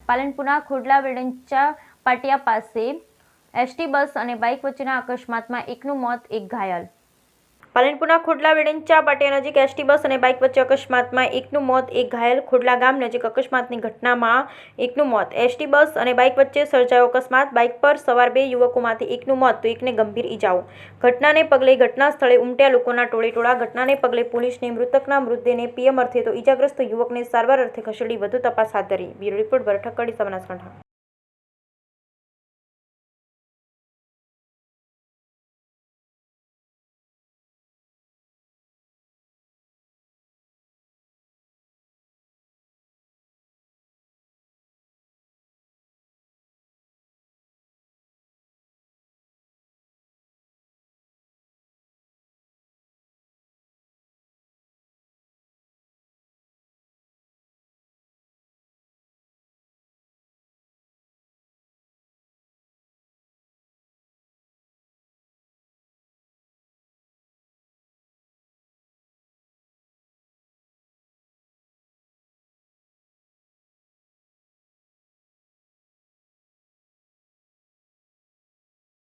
પાલનપુરના ખોડલા વેડંચા પાટિયા પાસે ST bus અને bike વચ્ચેના અકસ્માતમાં એકનું મોત, એક ઘાયલ. પાલનપુરના ખોડલા વેડંચા પાટિયા નજીક એસટી બસ અને બાઇક વચ્ચે અકસ્માતમાં એકનું મોત, એક ઘાયલ. ખોડલા ગામ નજીક અકસ્માતની ઘટનામાં એકનું મોત. એસટી બસ અને બાઇક વચ્ચે સર્જાયો અકસ્માત. બાઇક પર સવાર 2 યુવકોમાંથી એકનું મોત તો એકને ગંભીર ઇજાઓ. ઘટનાને પગલે ઘટના સ્થળે ઉમટ્યા લોકોના ટોળેટોળા. ઘટનાને પગલે પોલીસને મૃતકના મૃતદેહને પીએમ અર્થે તો ઇજાગ્રસ્ત યુવકને સારવાર અર્થે ખસેડી વધુ તપાસ હાથ ધરી. બ્યુરો રિપોર્ટ, ભરત ઠક્કર, બનાસકાંઠા.